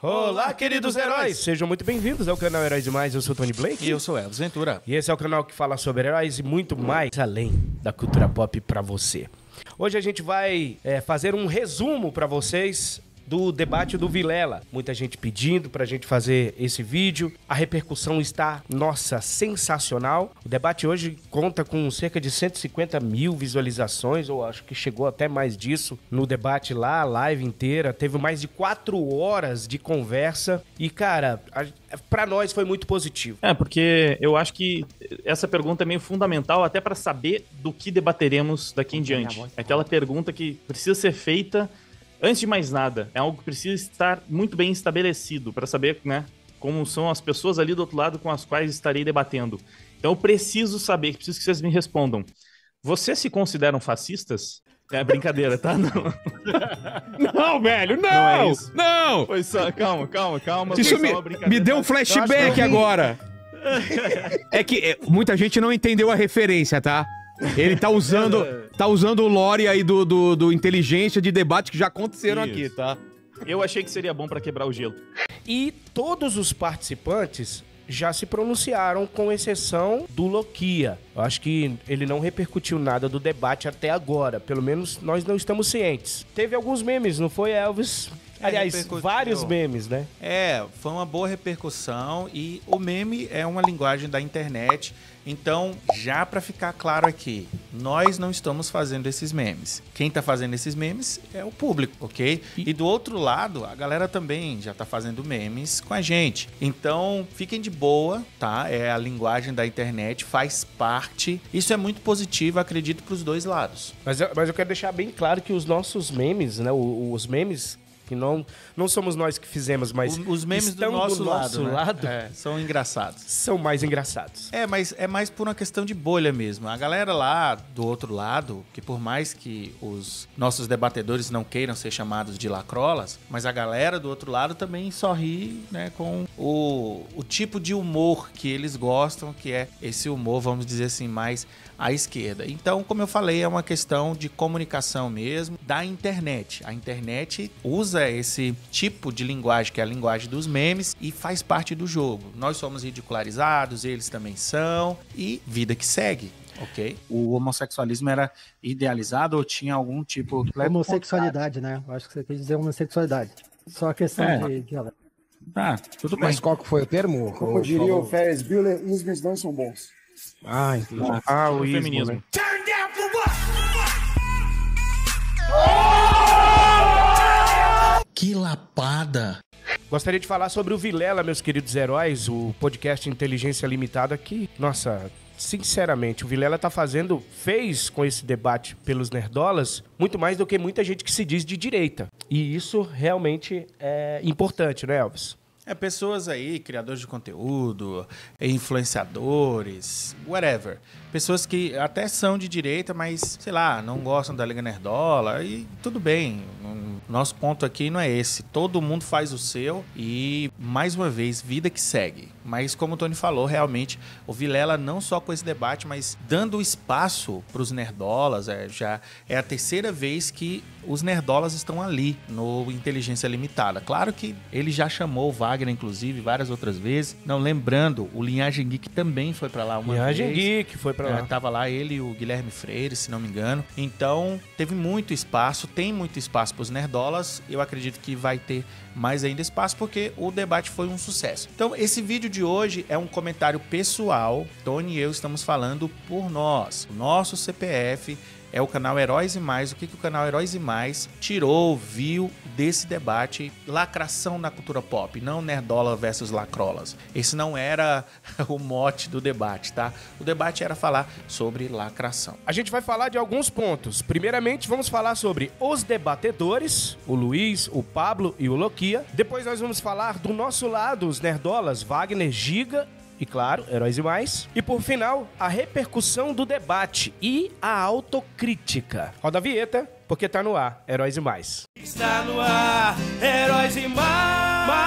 Olá, queridos heróis! Sejam muito bem-vindos ao canal Heróis e Mais. Eu sou o Tony Blake. E eu sou o Elvis Ventura. E esse é o canal que fala sobre heróis e muito mais além da cultura pop pra você. Hoje a gente vai fazer um resumo pra vocês do debate do Vilela. Muita gente pedindo pra gente fazer esse vídeo. A repercussão está, nossa, sensacional. O debate hoje conta com cerca de 150 mil visualizações, ou acho que chegou até mais disso, no debate lá, a live inteira. Teve mais de 4 horas de conversa e, cara, pra nós foi muito positivo. Porque eu acho que essa pergunta é meio fundamental até pra saber do que debateremos daqui em diante. É aquela pergunta que precisa ser feita. Antes de mais nada, é algo que precisa estar muito bem estabelecido para saber, né, como são as pessoas ali do outro lado com as quais estarei debatendo. Então eu preciso saber, preciso que vocês me respondam. Vocês se consideram fascistas? É brincadeira, tá? Não, não velho, não! Não é isso. Não! Foi só, calma. Isso me deu um flashback agora. É que muita gente não entendeu a referência, tá? Ele tá usando o lore aí do inteligência de debate que já aconteceram aqui, tá? Eu achei que seria bom pra quebrar o gelo. E todos os participantes já se pronunciaram, com exceção do Loquia. Eu acho que ele não repercutiu nada do debate até agora. Pelo menos nós não estamos cientes. Teve alguns memes, não foi, Elvis? Aliás, vários memes, né? Foi uma boa repercussão e o meme é uma linguagem da internet. Então, já para ficar claro aqui, nós não estamos fazendo esses memes. Quem tá fazendo esses memes é o público, ok? E do outro lado, a galera também já tá fazendo memes com a gente. Então, fiquem de boa, tá? É a linguagem da internet, faz parte. Isso é muito positivo, acredito, pros dois lados. Mas eu quero deixar bem claro que os nossos memes, né? Os memes que não somos nós que fizemos, mas os memes do nosso lado, são engraçados. São mais engraçados. Mas é mais por uma questão de bolha mesmo. A galera lá do outro lado, que por mais que os nossos debatedores não queiram ser chamados de lacrolas, mas a galera do outro lado também só ri, né, com o tipo de humor que eles gostam, que é esse humor, vamos dizer assim, mais à esquerda. Então, como eu falei, é uma questão de comunicação mesmo, da internet. A internet usa esse tipo de linguagem, que é a linguagem dos memes, e faz parte do jogo. Nós somos ridicularizados, eles também são, e vida que segue. Ok. O homossexualismo era idealizado ou tinha algum tipo de... Homossexualidade, né? Eu acho que você quer dizer homossexualidade. Só a questão de ela. Tudo bem. Mas qual que foi o termo? Como diria o Ferris Bueller, ismos não são bons. Entendi. O feminismo. Né? Que lapada! Gostaria de falar sobre o Vilela, meus queridos heróis, o podcast Inteligência Limitada, que, nossa, sinceramente, o Vilela fez com esse debate pelos nerdolas muito mais do que muita gente que se diz de direita. E isso realmente é importante, né, Elvis? Pessoas aí, criadores de conteúdo, influenciadores, whatever. Pessoas que até são de direita, mas, sei lá, não gostam da Liga Nerdola. E tudo bem, nosso ponto aqui não é esse. Todo mundo faz o seu e, mais uma vez, vida que segue. Mas, como o Tony falou, realmente, o Vilela não só com esse debate, mas dando espaço para os nerdolas. Já é a terceira vez que os nerdolas estão ali no Inteligência Limitada. Claro que ele já chamou o Wagner, inclusive, várias outras vezes. Não, lembrando, o Linhagem Geek também foi para lá uma vez. Linhagem Geek foi para lá. Tava lá ele e o Guilherme Freire, se não me engano. Então, teve muito espaço, tem muito espaço para os nerdolas. Eu acredito que vai ter mais ainda espaço, porque o debate foi um sucesso. Então, esse vídeo de hoje é um comentário pessoal. Tony e eu estamos falando por nós. O nosso CPF é o canal Heróis e Mais. O que o canal Heróis e Mais viu desse debate? Lacração na cultura pop, não nerdola versus lacrolas. Esse não era o mote do debate, tá? O debate era falar sobre lacração. A gente vai falar de alguns pontos. Primeiramente, vamos falar sobre os debatedores, o Luiz, o Pablo e o Loquia. Depois nós vamos falar do nosso lado, os nerdolas, Wagner, Giga e, claro, Heróis e Mais. E, por final, a repercussão do debate e a autocrítica. Roda a vinheta, porque tá no ar, Heróis e Mais. Está no ar, Heróis e Mais.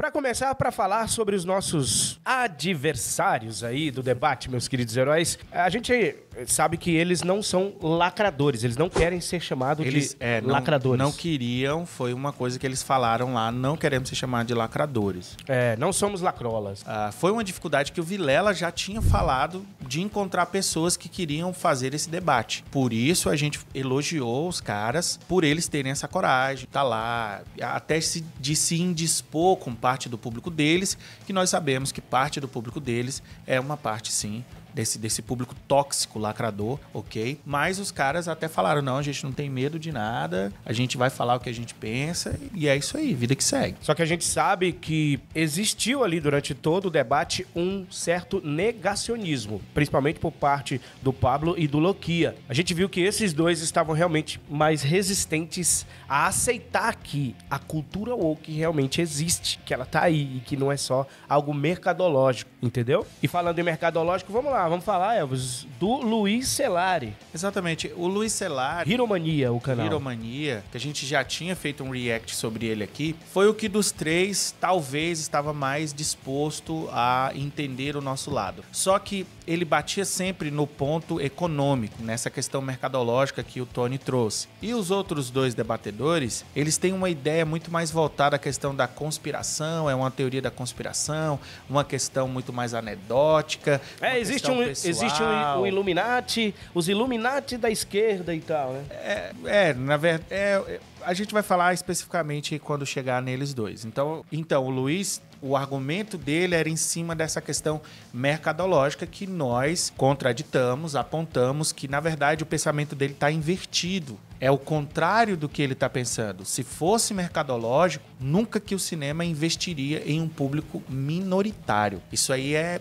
Pra começar, pra falar sobre os nossos adversários aí do debate, meus queridos heróis, a gente sabe que eles não são lacradores, eles não querem ser chamados de lacradores. Não queriam, foi uma coisa que eles falaram lá, não queremos ser chamados de lacradores. Não somos lacrolas. Foi uma dificuldade que o Vilela já tinha falado de encontrar pessoas que queriam fazer esse debate. Por isso a gente elogiou os caras, por eles terem essa coragem, tá lá, até de se indispor com parte do público deles, que nós sabemos que parte do público deles é uma parte, sim, desse público tóxico, lacrador, ok? Mas os caras até falaram, não, a gente não tem medo de nada, a gente vai falar o que a gente pensa, e é isso aí, vida que segue. Só que a gente sabe que existiu ali durante todo o debate um certo negacionismo, principalmente por parte do Pablo e do Loquia. A gente viu que esses dois estavam realmente mais resistentes a aceitar que a cultura woke realmente existe, que ela tá aí e que não é só algo mercadológico, entendeu? E falando em mercadológico, vamos lá, vamos falar, Elvis, do Luiz Celari. Exatamente, o Luiz Celari... Hiromania, o canal. Hiromania, que a gente já tinha feito um react sobre ele aqui, foi o que dos três talvez estava mais disposto a entender o nosso lado. Só que ele batia sempre no ponto econômico, nessa questão mercadológica que o Tony trouxe. E os outros dois debatedores, eles têm uma ideia muito mais voltada à questão da conspiração, é uma teoria da conspiração, uma questão muito mais anedótica. Existe um Illuminati, os Illuminati da esquerda e tal, né? Na verdade, a gente vai falar especificamente quando chegar neles dois. Então o Luiz, o argumento dele era em cima dessa questão mercadológica que nós contraditamos, apontamos que, na verdade, o pensamento dele está invertido. É o contrário do que ele está pensando. Se fosse mercadológico, nunca que o cinema investiria em um público minoritário. Isso aí é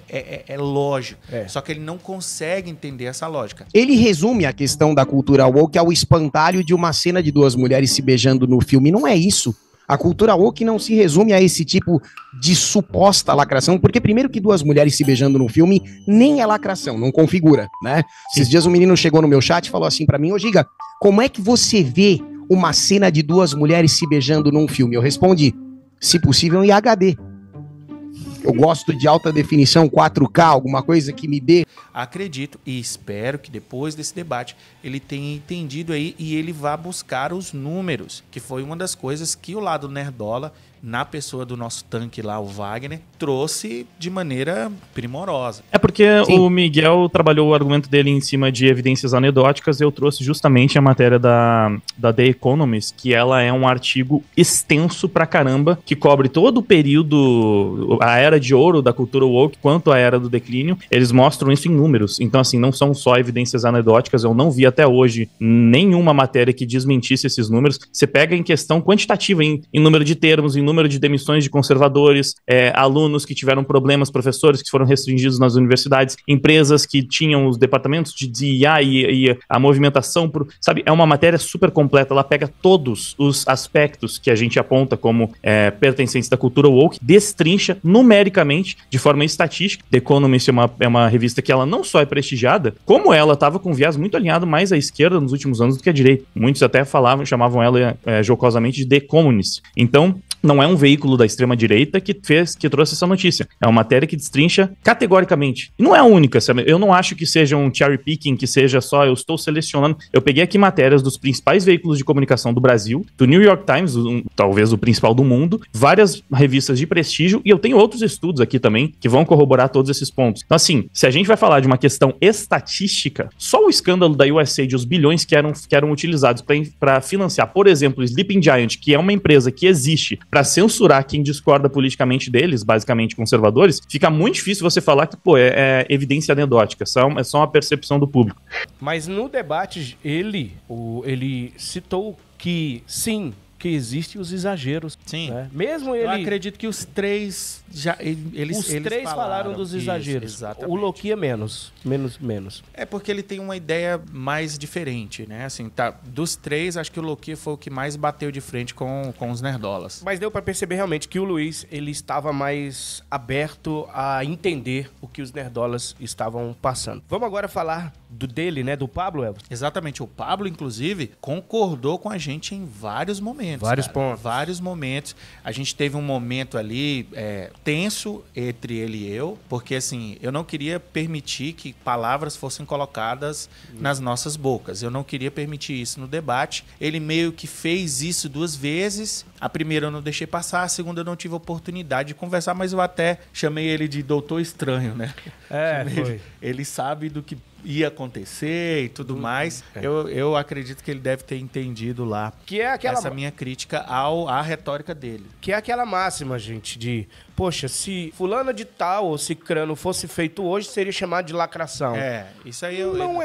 lógico. Só que ele não consegue entender essa lógica. Ele resume a questão da cultura woke ao espantalho de uma cena de duas mulheres se beijando no filme. Não é isso. A cultura woke não se resume a esse tipo de suposta lacração, porque primeiro que duas mulheres se beijando no filme nem é lacração, não configura, né? Esses dias um menino chegou no meu chat e falou assim pra mim, ô Giga, como é que você vê uma cena de duas mulheres se beijando num filme? Eu respondi, se possível em HD. Eu gosto de alta definição, 4K, alguma coisa que me dê. Acredito e espero que depois desse debate ele tenha entendido aí e ele vá buscar os números, que foi uma das coisas que o lado nerdola, na pessoa do nosso tanque lá, o Wagner, trouxe de maneira primorosa. É porque o Miguel trabalhou o argumento dele em cima de evidências anedóticas, eu trouxe justamente a matéria da The Economist, que ela é um artigo extenso pra caramba, que cobre todo o período, a era de ouro da cultura woke, quanto a era do declínio, eles mostram isso em números. Então, assim, não são só evidências anedóticas, eu não vi até hoje nenhuma matéria que desmentisse esses números. Você pega em questão quantitativa, em número de termos, em número de demissões de conservadores, alunos que tiveram problemas, professores que foram restringidos nas universidades, empresas que tinham os departamentos de DEI e a movimentação, sabe? É uma matéria super completa, ela pega todos os aspectos que a gente aponta como pertencentes da cultura woke, destrincha numericamente, de forma estatística. The Economist é uma revista que ela não só é prestigiada, como ela estava com viés muito alinhado mais à esquerda nos últimos anos do que à direita. Muitos até chamavam ela jocosamente de The Communist. Então, não é um veículo da extrema-direita que trouxe essa notícia. É uma matéria que destrincha categoricamente. E não é a única, sabe? Eu não acho que seja um cherry picking, que seja só eu estou selecionando. Eu peguei aqui matérias dos principais veículos de comunicação do Brasil, do New York Times, talvez o principal do mundo, várias revistas de prestígio, e eu tenho outros estudos aqui também que vão corroborar todos esses pontos. Então, assim, se a gente vai falar de uma questão estatística, só o escândalo da USAID, os bilhões que eram utilizados para financiar, por exemplo, o Sleeping Giant, que é uma empresa que existe para censurar quem discorda politicamente deles, basicamente conservadores, fica muito difícil você falar que, é evidência anedótica, é só uma percepção do público. Mas no debate, ele citou que, sim, que existem os exageros. Sim. Né? Mesmo ele... Eu acredito que os três eles falaram dos exageros. Isso, exatamente. O Loquia menos. É porque ele tem uma ideia mais diferente, né? Assim, dos três, acho que o Loquia foi o que mais bateu de frente com os nerdolas. Mas deu pra perceber realmente que o Luiz, ele estava mais aberto a entender o que os nerdolas estavam passando. Vamos agora falar dele, né? Do Pablo, Elvis? Exatamente. O Pablo, inclusive, concordou com a gente em vários momentos. Vários pontos. Vários momentos. A gente teve um momento ali tenso entre ele e eu, porque assim, eu não queria permitir que palavras fossem colocadas nas nossas bocas. Eu não queria permitir isso no debate. Ele meio que fez isso 2 vezes. A primeira eu não deixei passar, a segunda eu não tive oportunidade de conversar, mas eu até chamei ele de Doutor Estranho, né? Foi. Ele sabe do que ia acontecer e tudo mais. Eu acredito que ele deve ter entendido lá Que é aquela... essa minha crítica à retórica dele. Que é aquela máxima, gente, de... Poxa, se fulana de tal ou cicrano fosse feito hoje, seria chamado de lacração. Isso aí... Não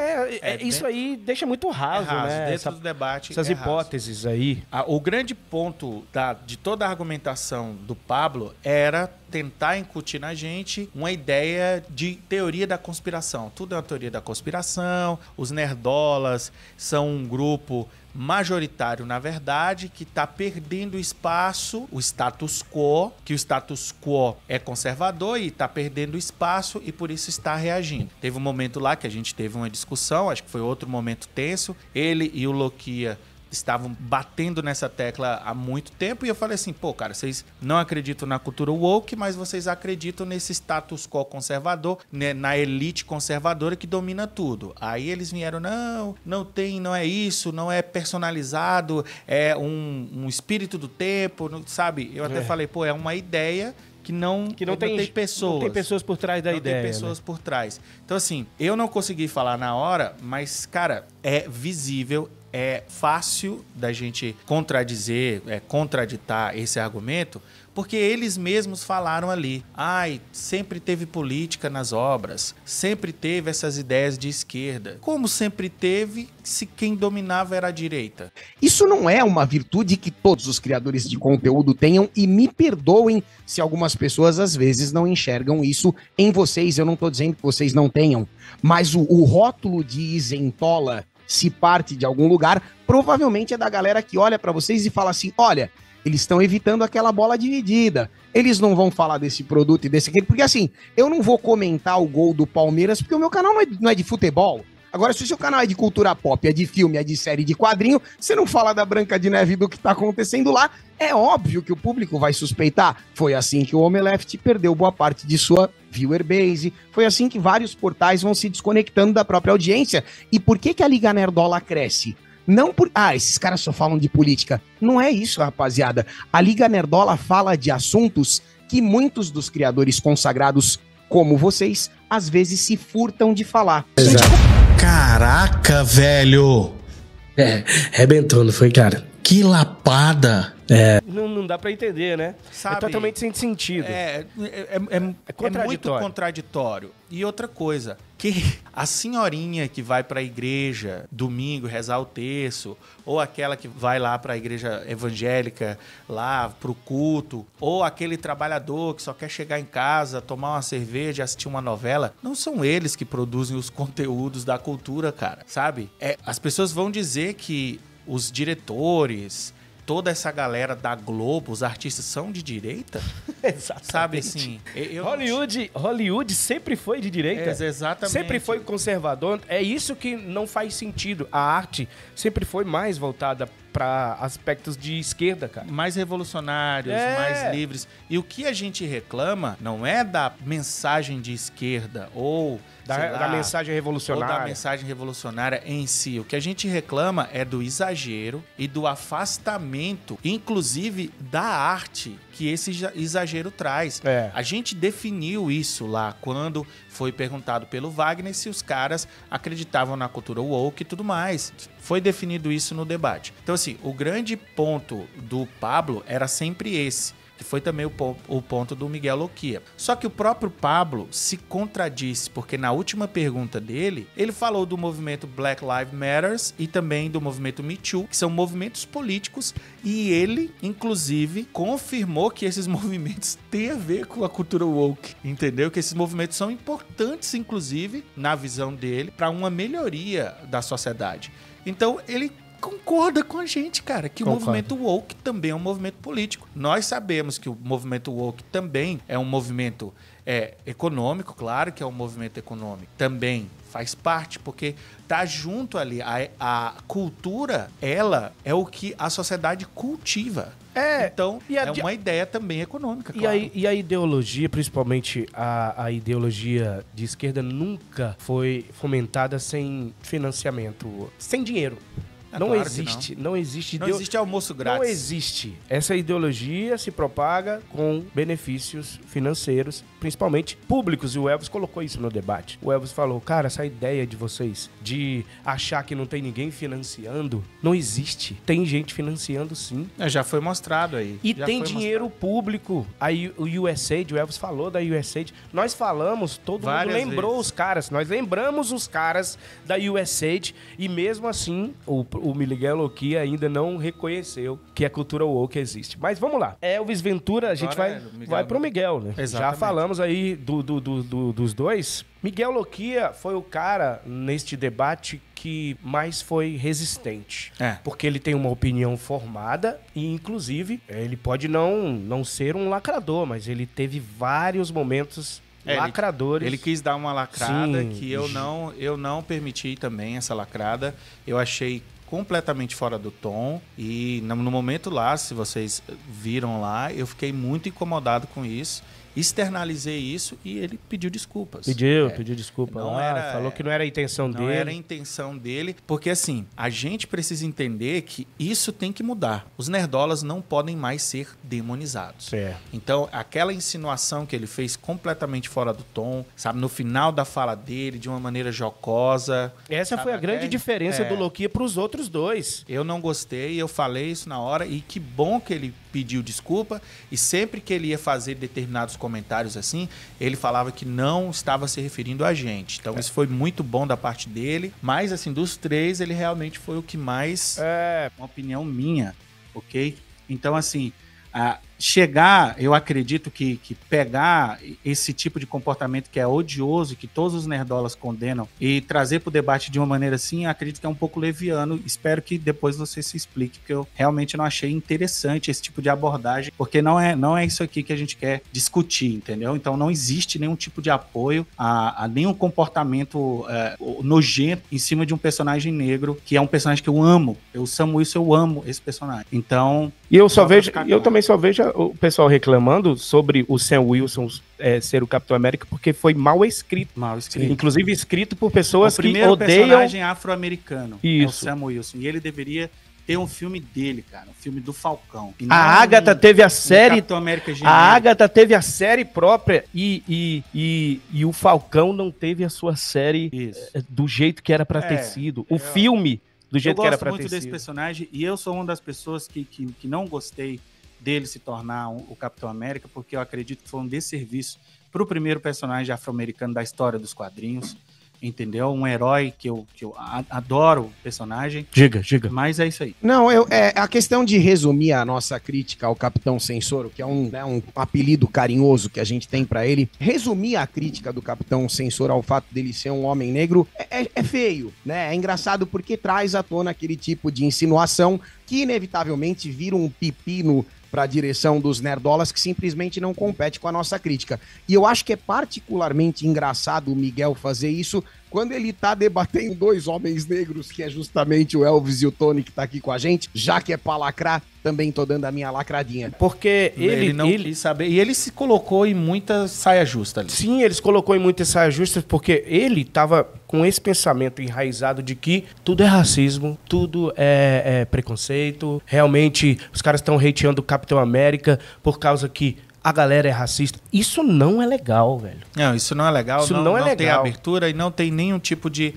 isso aí deixa muito raso, né? Dentro do debate Essas hipóteses aí. O grande ponto de toda a argumentação do Pablo era tentar incutir na gente uma ideia de teoria da conspiração. Tudo é uma teoria da conspiração, os nerdolas são um grupo majoritário, na verdade, que está perdendo espaço, o status quo, que o status quo é conservador e está perdendo espaço e por isso está reagindo. Teve um momento lá que a gente teve uma discussão, acho que foi outro momento tenso, ele e o Loquia estavam batendo nessa tecla há muito tempo e eu falei assim, pô, cara, vocês não acreditam na cultura woke, mas vocês acreditam nesse status quo conservador, né, na elite conservadora que domina tudo. Aí eles vieram, não é isso, não é personalizado, é um espírito do tempo, sabe? Eu até falei, pô, é uma ideia que não tem pessoas. Não tem pessoas por trás da ideia. Não tem pessoas por trás. Então, assim, eu não consegui falar na hora, mas, cara, é visível, é fácil da gente contraditar esse argumento, porque eles mesmos falaram ali. Sempre teve política nas obras, sempre teve essas ideias de esquerda. Como sempre teve, se quem dominava era a direita? Isso não é uma virtude que todos os criadores de conteúdo tenham, e me perdoem se algumas pessoas às vezes não enxergam isso em vocês. Eu não estou dizendo que vocês não tenham, mas o rótulo de isentola, se parte de algum lugar, provavelmente é da galera que olha pra vocês e fala assim, olha, eles estão evitando aquela bola dividida, eles não vão falar desse produto e desse aquele, porque assim, eu não vou comentar o gol do Palmeiras, porque o meu canal não é de futebol. Agora, se o seu canal é de cultura pop, é de filme, é de série, de quadrinho, você não fala da Branca de Neve e do que tá acontecendo lá, é óbvio que o público vai suspeitar. Foi assim que o Omeleft perdeu boa parte de sua viewer base, foi assim que vários portais vão se desconectando da própria audiência. E por que a Liga Nerdola cresce? Não por... esses caras só falam de política. Não é isso, rapaziada. A Liga Nerdola fala de assuntos que muitos dos criadores consagrados, como vocês, às vezes se furtam de falar. Caraca, velho! Rebentou, não foi, cara? Que lapada! Não dá pra entender, né? Sabe, é totalmente sem sentido. É muito contraditório. E outra coisa, que a senhorinha que vai pra igreja domingo rezar o terço, ou aquela que vai lá pra igreja evangélica, lá pro culto, ou aquele trabalhador que só quer chegar em casa, tomar uma cerveja, assistir uma novela, não são eles que produzem os conteúdos da cultura, cara, sabe? As pessoas vão dizer que os diretores, toda essa galera da Globo, os artistas são de direita? Exatamente. Sabe assim? Hollywood sempre foi de direita. Exatamente. Sempre foi conservador. É isso que não faz sentido. A arte sempre foi mais voltada para aspectos de esquerda, cara. Mais revolucionários, mais livres. E o que a gente reclama não é da mensagem de esquerda ou da mensagem revolucionária. Ou da mensagem revolucionária em si. O que a gente reclama é do exagero e do afastamento, inclusive da arte, que esse exagero traz. A gente definiu isso lá quando foi perguntado pelo Wagner se os caras acreditavam na cultura woke e tudo mais. Foi definido isso no debate. Então, assim, o grande ponto do Pablo era sempre esse, que foi também o ponto do Miguel Loquia. Só que o próprio Pablo se contradisse, porque na última pergunta dele, ele falou do movimento Black Lives Matter e também do movimento Me Too, que são movimentos políticos, e ele, inclusive, confirmou que esses movimentos têm a ver com a cultura woke, entendeu? Que esses movimentos são importantes, inclusive, na visão dele, para uma melhoria da sociedade. Então, ele concorda com a gente, cara, que o movimento woke também é um movimento político. Nós sabemos que o movimento woke também é um movimento econômico, claro que é um movimento econômico. Também faz parte, porque tá junto ali. A cultura, ela é o que a sociedade cultiva. Então, é uma ideia também econômica, claro. E a ideologia, principalmente a ideologia de esquerda, nunca foi fomentada sem financiamento, sem dinheiro. Não claro existe, não. não existe. Não existe almoço grátis. Não existe. Essa ideologia se propaga com benefícios financeiros, principalmente públicos, e o Elvis colocou isso no debate. O Elvis falou, cara, essa ideia de vocês de achar que não tem ninguém financiando, não existe. Tem gente financiando sim. Já foi mostrado aí. E tem dinheiro público. Aí o USAID, o Elvis falou da USAID. Nós falamos, todo mundo lembrou os caras. Nós lembramos os caras da USAID e mesmo assim o Miguel Loquia ainda não reconheceu que a cultura woke existe. Mas vamos lá. Elvis Ventura, a gente vai pro Miguel, né? Exatamente. Já falamos aí dos dois. Miguel Loquia foi o cara neste debate que mais foi resistente. Porque ele tem uma opinião formada e, inclusive, ele pode não ser um lacrador, mas ele teve vários momentos lacradores. Ele quis dar uma lacrada que eu não permiti também, essa lacrada. Eu achei completamente fora do tom e no momento lá, se vocês viram lá, eu fiquei muito incomodado com isso. Externalizei isso e ele pediu desculpas. Pediu desculpa. Falou que não era a intenção dele. Não era a intenção dele, porque assim, a gente precisa entender que isso tem que mudar. Os nerdolas não podem mais ser demonizados. Então, aquela insinuação que ele fez completamente fora do tom, sabe, no final da fala dele, de uma maneira jocosa. Essa foi a grande diferença do Loquia para os outros dois. Eu não gostei, eu falei isso na hora e que bom que ele pediu desculpa e sempre que ele ia fazer determinados comentários assim, ele falava que não estava se referindo a gente. Então isso foi muito bom da parte dele, mas assim, dos três, ele realmente foi o que mais... Uma opinião minha, ok? Então assim, eu acredito que pegar esse tipo de comportamento que é odioso, que todos os nerdolas condenam, e trazer para o debate de uma maneira assim, acredito que é um pouco leviano. Espero que depois você se explique, porque eu realmente não achei interessante esse tipo de abordagem, porque não é isso aqui que a gente quer discutir, entendeu? Então não existe nenhum tipo de apoio a nenhum comportamento nojento em cima de um personagem negro, que é um personagem que eu amo. O Sam Wilson, eu amo esse personagem. Então... E eu também só vejo o pessoal reclamando sobre o Sam Wilson ser o Capitão América porque foi mal escrito. Inclusive escrito por pessoas que odeiam... O primeiro personagem afro-americano é o Isso. Sam Wilson. E ele deveria ter um filme dele, cara. Um filme do Falcão. A Agatha teve a série... Capitão América a Agatha teve a série própria e o Falcão não teve a sua série do jeito que era pra ter sido. O filme do jeito que era pra ter sido. Eu gosto muito desse personagem e eu sou uma das pessoas que não gostei dele se tornar o Capitão América, porque eu acredito que foi um desserviço pro primeiro personagem afro-americano da história dos quadrinhos, entendeu? Um herói que eu adoro o personagem. Diga. Mas é isso aí. Não, a questão de resumir a nossa crítica ao Capitão Censoro, que é um apelido carinhoso que a gente tem pra ele, resumir a crítica do Capitão Censoro ao fato dele ser um homem negro é feio, né? É engraçado porque traz à tona aquele tipo de insinuação que inevitavelmente vira um pepino para a direção dos nerdolas que simplesmente não compete com a nossa crítica. E eu acho que é particularmente engraçado o Miguel fazer isso quando ele tá debatendo dois homens negros, que é justamente o Elvis e o Tony que tá aqui com a gente, já que é pra lacrar, também tô dando a minha lacradinha. Porque ele não quis saber, e ele se colocou em muita saia justa ali. Sim, ele se colocou em muitas saias justas porque ele tava com esse pensamento enraizado de que tudo é racismo, tudo é preconceito, realmente os caras estão hateando o Capitão América por causa que a galera é racista. Isso não é legal, velho. Não, isso não é legal. Isso não é legal. Tem abertura e não tem nenhum tipo de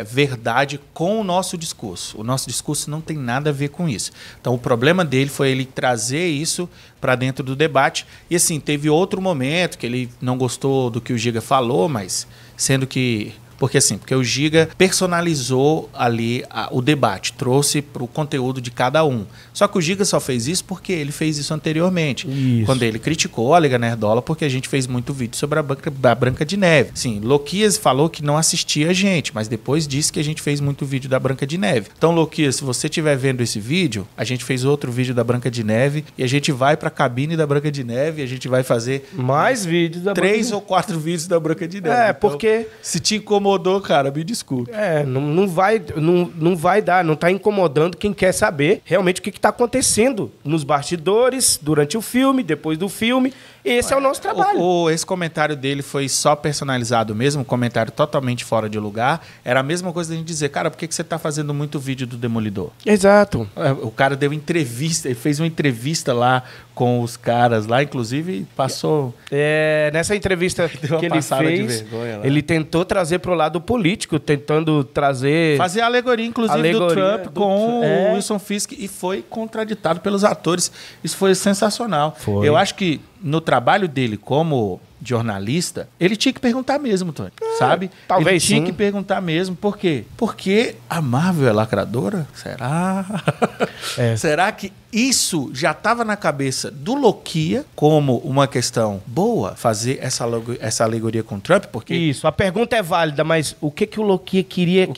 verdade com o nosso discurso. O nosso discurso não tem nada a ver com isso. Então, o problema dele foi ele trazer isso para dentro do debate. E assim, teve outro momento que ele não gostou do que o Giga falou, mas sendo que... Porque o Giga personalizou ali o debate, trouxe para o conteúdo de cada um. Só que o Giga só fez isso porque ele fez isso anteriormente. Isso. Quando ele criticou a Liga Nerdola, porque a gente fez muito vídeo sobre a Branca de Neve. Sim, Loquias falou que não assistia a gente, mas depois disse que a gente fez muito vídeo da Branca de Neve. Então, Loquias, se você estiver vendo esse vídeo, a gente fez outro vídeo da Branca de Neve e a gente vai para a cabine da Branca de Neve e a gente vai fazer mais vídeos da 3 ou 4 vídeos da Branca de Neve. Porque se te incomodou incomodou, cara, me desculpe. Não vai dar, não tá incomodando quem quer saber realmente o que tá acontecendo nos bastidores, durante o filme, depois do filme. Esse é o nosso trabalho. Esse comentário dele foi só personalizado mesmo, um comentário totalmente fora de lugar. Era a mesma coisa da gente dizer, cara, por que você tá fazendo muito vídeo do Demolidor? Exato. O cara deu entrevista, ele fez uma entrevista lá com os caras lá, inclusive passou... Nessa entrevista que ele fez, ele tentou trazer pro lado político, tentando trazer... Fazer a alegoria, inclusive, do Trump com o Wilson Fisk, e foi contraditado pelos atores. Isso foi sensacional. Eu acho que no trabalho dele como jornalista, ele tinha que perguntar mesmo, Tony, sabe? Talvez ele tinha sim. que perguntar mesmo. Por quê? Porque a Marvel é lacradora? Será? Será que isso já estava na cabeça do Loquia como uma questão boa, fazer essa alegoria com o Trump? Porque Isso, a pergunta é válida, mas o que o Loquia queria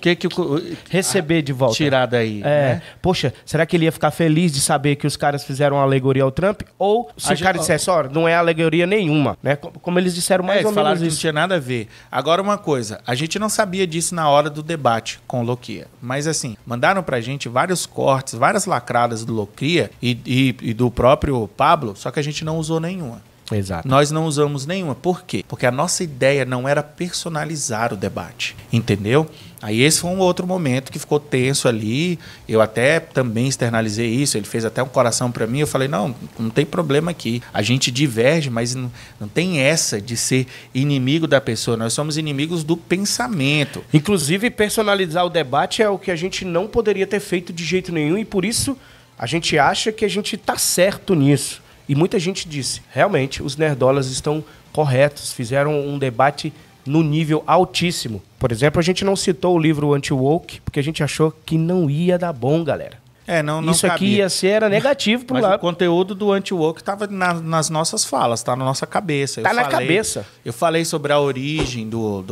receber de volta? Tirar daí, né? Poxa, será que ele ia ficar feliz de saber que os caras fizeram uma alegoria ao Trump? Ou se o cara dissesse, ó, não é alegoria nenhuma, né? Como eles disseram mais ou falaram menos que isso. não tinha nada a ver. Agora uma coisa, a gente não sabia disso na hora do debate com o Loquia, mas assim, mandaram pra gente vários cortes, várias lacradas do Loquia e do próprio Pablo, só que a gente não usou nenhuma. Exato. Nós não usamos nenhuma. Por quê? Porque a nossa ideia não era personalizar o debate, entendeu? Aí esse foi um outro momento que ficou tenso ali. Eu até também externalizei isso. Ele fez até um coração pra mim. Eu falei, não tem problema aqui. A gente diverge, mas não tem essa de ser inimigo da pessoa. Nós somos inimigos do pensamento. Inclusive, personalizar o debate é o que a gente não poderia ter feito de jeito nenhum e por isso a gente acha que a gente tá certo nisso. E muita gente disse, realmente, os nerdolas estão corretos, fizeram um debate no nível altíssimo. Por exemplo, a gente não citou o livro Anti-Woke, porque a gente achou que não ia dar bom, galera. Não Isso aqui era negativo pro Mas lado. o conteúdo do Anti-Woke estava nas nossas falas, tá na nossa cabeça. Tá na cabeça. Eu falei sobre a origem do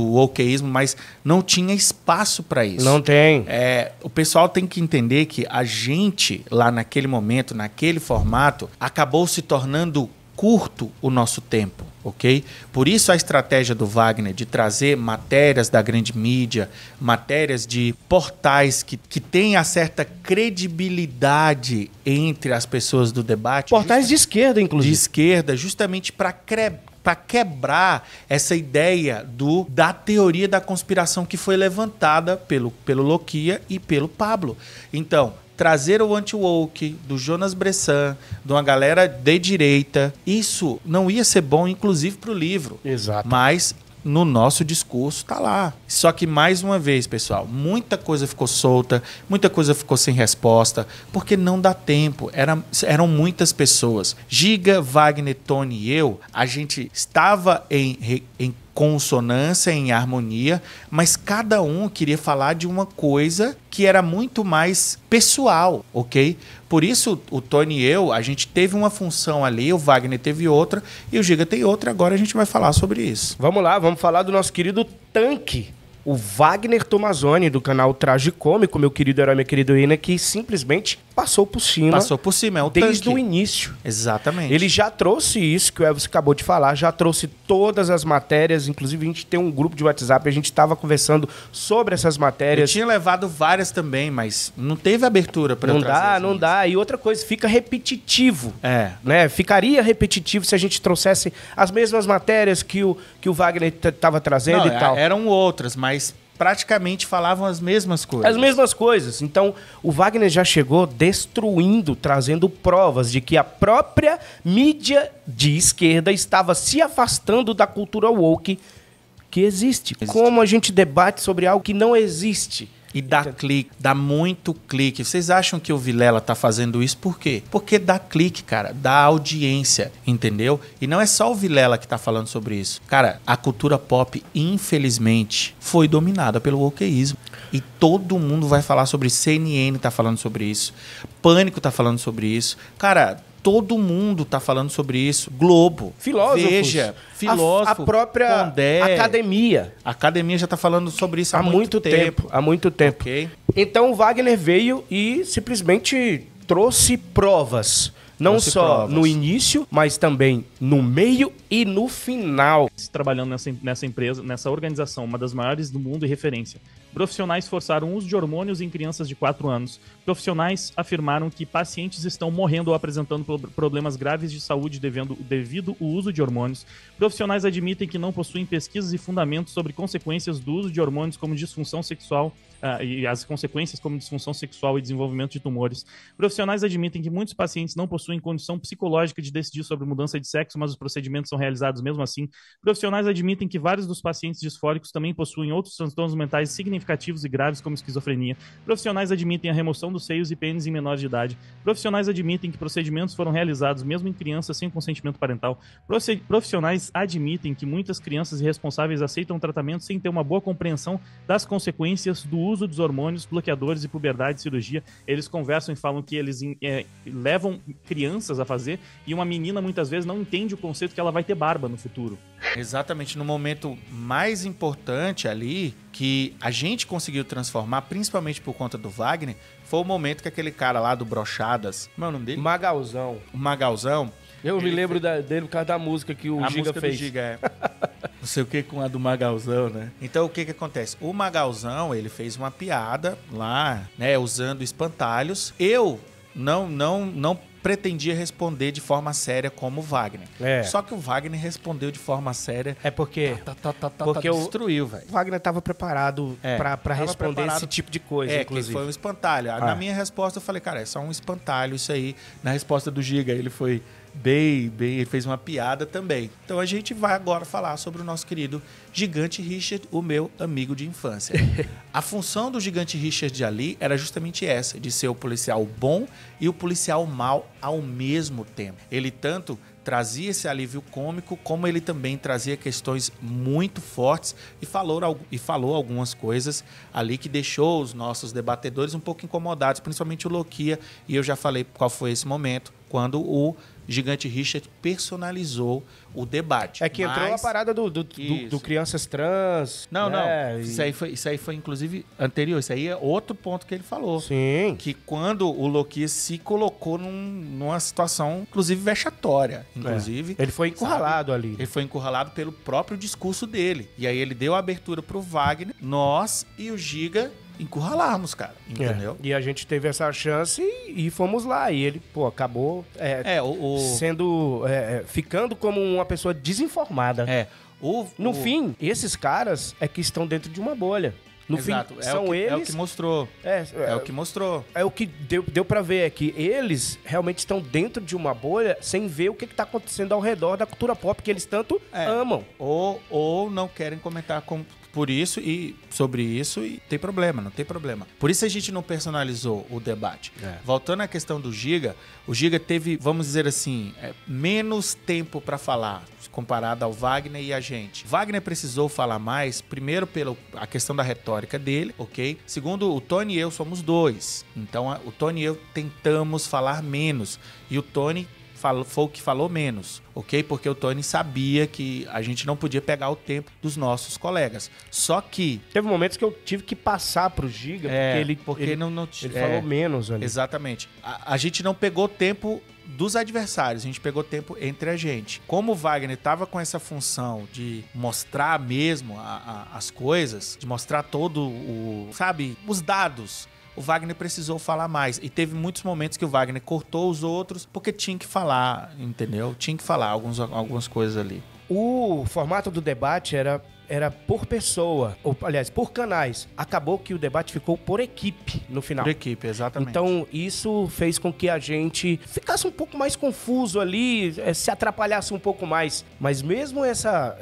wokeísmo, mas não tinha espaço para isso. Não tem. O pessoal tem que entender que a gente, lá naquele momento, naquele formato, acabou se tornando curto o nosso tempo, ok? Por isso a estratégia do Wagner de trazer matérias da grande mídia, matérias de portais que tenham certa credibilidade entre as pessoas do debate. Portais de esquerda, inclusive. De esquerda, justamente para quebrar essa ideia da teoria da conspiração que foi levantada pelo Loquia e pelo Pablo. Então, trazer o anti-woke do Jonas Bressan, de uma galera de direita, isso não ia ser bom, inclusive, para o livro. Exato. Mas no nosso discurso tá lá. Só que, mais uma vez, pessoal, muita coisa ficou solta, muita coisa ficou sem resposta, porque não dá tempo. Eram muitas pessoas. Giga, Wagner, Tony e eu, a gente estava em consonância, em harmonia, mas cada um queria falar de uma coisa que era muito mais pessoal, ok? Por isso, o Tony e eu, a gente teve uma função ali, o Wagner teve outra e o Giga tem outra, agora a gente vai falar sobre isso. Vamos lá, vamos falar do nosso querido Tanque, o Wagner Tomazoni, do canal Tragicômico, meu querido herói, minha querida heroína, que simplesmente passou por cima. Passou por cima, é o desde Tanque. o início. Exatamente. Ele já trouxe isso que o Elvis acabou de falar, já trouxe todas as matérias, inclusive a gente tem um grupo de WhatsApp, a gente estava conversando sobre essas matérias. Eu tinha levado várias também, mas não teve abertura para eu trazer. Não dá. E outra coisa, fica repetitivo. Né? Ficaria repetitivo se a gente trouxesse as mesmas matérias que o Wagner estava trazendo e tal. Eram outras, mas praticamente falavam as mesmas coisas. As mesmas coisas. Então, o Wagner já chegou destruindo, trazendo provas de que a própria mídia de esquerda estava se afastando da cultura woke que existe. Como a gente debate sobre algo que não existe. E dá clique, dá muito clique. Vocês acham que o Vilela tá fazendo isso por quê? Porque dá clique, cara, dá audiência, entendeu? E não é só o Vilela que tá falando sobre isso. Cara, a cultura pop, infelizmente, foi dominada pelo wokeísmo. E todo mundo vai falar sobre isso. CNN tá falando sobre isso. Pânico tá falando sobre isso. Cara, todo mundo tá falando sobre isso. Globo, filósofos, Veja, filósofo, a própria Pondé, academia. A academia já tá falando sobre isso há muito tempo. Há muito tempo. Okay. Então o Wagner veio e simplesmente trouxe provas Não Trouxe só provas. no início, mas também no meio e no final. Trabalhando nessa empresa, nessa organização, uma das maiores do mundo e referência. Profissionais forçaram o uso de hormônios em crianças de 4 anos. Profissionais afirmaram que pacientes estão morrendo ou apresentando problemas graves de saúde devido ao uso de hormônios. Profissionais admitem que não possuem pesquisas e fundamentos sobre consequências do uso de hormônios como disfunção sexual e as consequências como disfunção sexual e desenvolvimento de tumores. Profissionais admitem que muitos pacientes não possuem condição psicológica de decidir sobre mudança de sexo, mas os procedimentos são realizados mesmo assim. Profissionais admitem que vários dos pacientes disfóricos também possuem outros transtornos mentais significativos e graves, como esquizofrenia. Profissionais admitem a remoção dos seios e pênis em menores de idade. Profissionais admitem que procedimentos foram realizados mesmo em crianças sem consentimento parental. Profissionais admitem que muitas crianças irresponsáveis aceitam tratamento sem ter uma boa compreensão das consequências do uso dos hormônios, bloqueadores e puberdade e cirurgia. Eles conversam e falam que eles levam crianças a fazer e uma menina muitas vezes não entende o conceito que ela vai ter barba no futuro. Exatamente, no momento mais importante ali, que a gente conseguiu transformar, principalmente por conta do Wagner, foi o momento que aquele cara lá do Brochadas, como é o nome dele? Magalzão. O Magalzão. Eu me lembro dele por causa da música que o A Giga música fez. do Giga, é. Não sei o que com a do Magalzão, né? Então, o que que acontece? O Magalzão, ele fez uma piada lá, né, usando espantalhos. Eu não pretendia responder de forma séria como o Wagner. É. Só que o Wagner respondeu de forma séria. É porque Porque destruiu, velho. o Wagner estava preparado pra tava responder preparado. esse tipo de coisa, Que inclusive. foi um espantalho. Na minha resposta, eu falei, cara, é só um espantalho isso aí. Na resposta do Giga, ele foi bem, ele fez uma piada também. Então a gente vai agora falar sobre o nosso querido Gigante Richard, o meu amigo de infância. A função do Gigante Richard ali era justamente essa, de ser o policial bom e o policial mau ao mesmo tempo. Ele tanto trazia esse alívio cômico, como ele também trazia questões muito fortes e falou algumas coisas ali que deixou os nossos debatedores um pouco incomodados, principalmente o Loquia, e eu já falei qual foi esse momento, quando o Gigante Richard personalizou o debate. É que entrou a parada do crianças trans. Não, né? não. Isso aí foi, inclusive, anterior. Isso aí é outro ponto que ele falou. Sim. Que quando o Loki se colocou numa situação, inclusive, vexatória. Inclusive. Ele foi encurralado ali. Ele foi encurralado pelo próprio discurso dele. E aí ele deu a abertura pro Wagner, nós e o Giga encurralarmos, cara. Entendeu? E a gente teve essa chance e fomos lá. E ele, acabou ficando como uma pessoa desinformada. No fim, esses caras é que estão dentro de uma bolha. No Exato. fim, são eles... É o que mostrou. É o que mostrou. É o que deu pra ver, é que eles realmente estão dentro de uma bolha sem ver o que tá acontecendo ao redor da cultura pop que eles tanto amam. Ou não querem comentar por isso e sobre isso e tem problema, não tem problema. Por isso a gente não personalizou o debate. Voltando à questão do Giga, o Giga teve, vamos dizer assim, menos tempo para falar comparado ao Wagner e a gente. Wagner precisou falar mais, primeiro pela a questão da retórica dele, ok? Segundo, o Tony e eu somos dois. Então o Tony e eu tentamos falar menos e o Tony foi o que falou menos, ok? Porque o Tony sabia que a gente não podia pegar o tempo dos nossos colegas. Só que... Teve momentos que eu tive que passar pro Giga, porque ele falou menos ali. Exatamente. A gente não pegou tempo dos adversários, a gente pegou tempo entre a gente. Como o Wagner estava com essa função de mostrar mesmo as coisas, de mostrar todo os dados, o Wagner precisou falar mais. E teve muitos momentos que o Wagner cortou os outros porque tinha que falar, entendeu? Tinha que falar algumas coisas ali. O formato do debate era por pessoa, ou aliás, por canais. Acabou que o debate ficou por equipe no final. Por equipe, exatamente. Então, isso fez com que a gente ficasse um pouco mais confuso ali, se atrapalhasse um pouco mais. Mas mesmo essa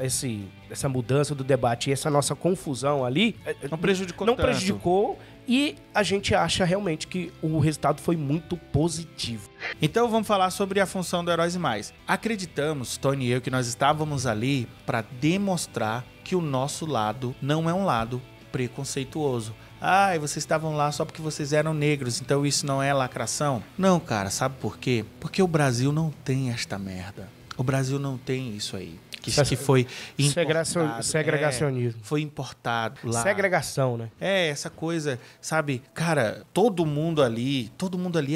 mudança do debate e essa nossa confusão ali... Não prejudicou Não tanto. prejudicou. E a gente acha realmente que o resultado foi muito positivo. Então vamos falar sobre a função do Heróis e Mais. Acreditamos, Tony e eu, que nós estávamos ali para demonstrar que o nosso lado não é um lado preconceituoso. E vocês estavam lá só porque vocês eram negros, então isso não é lacração? Não, cara, sabe por quê? Porque o Brasil não tem esta merda. O Brasil não tem isso aí. Que foi importado. Segregacionismo. Foi importado lá. Segregação, né? Essa coisa, sabe? Cara, todo mundo ali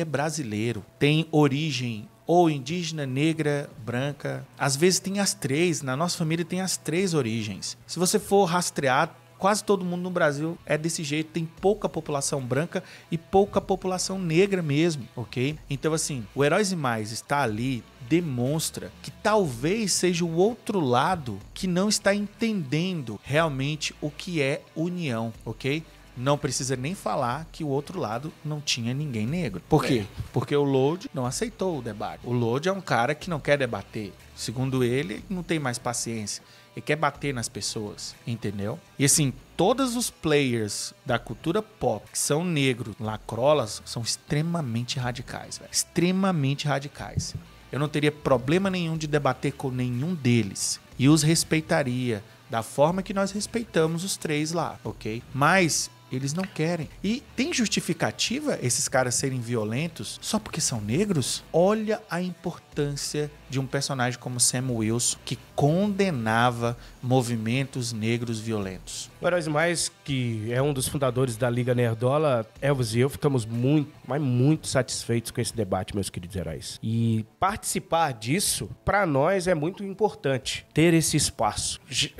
é brasileiro. Tem origem ou indígena, negra, branca. Às vezes tem as três, na nossa família tem as três origens. Se você for rastrear, quase todo mundo no Brasil é desse jeito, tem pouca população branca e pouca população negra mesmo, ok? Então assim, o Heróis e Mais está ali, demonstra que talvez seja o outro lado que não está entendendo realmente o que é união, ok? Não precisa nem falar que o outro lado não tinha ninguém negro. Por quê? Porque o Load não aceitou o debate. O Load é um cara que não quer debater. Segundo ele, não tem mais paciência. Ele quer bater nas pessoas, entendeu? E assim, todos os players da cultura pop que são negros, lacrolas, são extremamente radicais, velho. Extremamente radicais. Eu não teria problema nenhum de debater com nenhum deles. E os respeitaria da forma que nós respeitamos os três lá, ok? Mas eles não querem. E tem justificativa esses caras serem violentos só porque são negros? Olha a importância de um personagem como Sam Wilson, que condenava movimentos negros violentos. O Heróis Mais, que é um dos fundadores da Liga Nerdola, Elvis e eu ficamos muito, mas muito satisfeitos com esse debate, meus queridos heróis. E participar disso, pra nós, é muito importante ter esse espaço.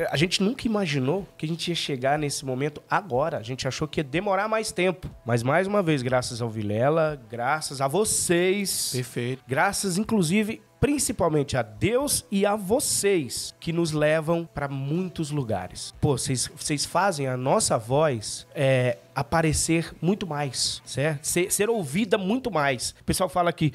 A gente nunca imaginou que a gente ia chegar nesse momento agora. A gente achou que ia demorar mais tempo. Mas, mais uma vez, graças ao Vilela, graças a vocês. Perfeito. Graças, inclusive, principalmente a Deus e a vocês, que nos levam para muitos lugares. Pô, vocês fazem a nossa voz aparecer muito mais, certo? Ser ouvida muito mais. O pessoal fala que,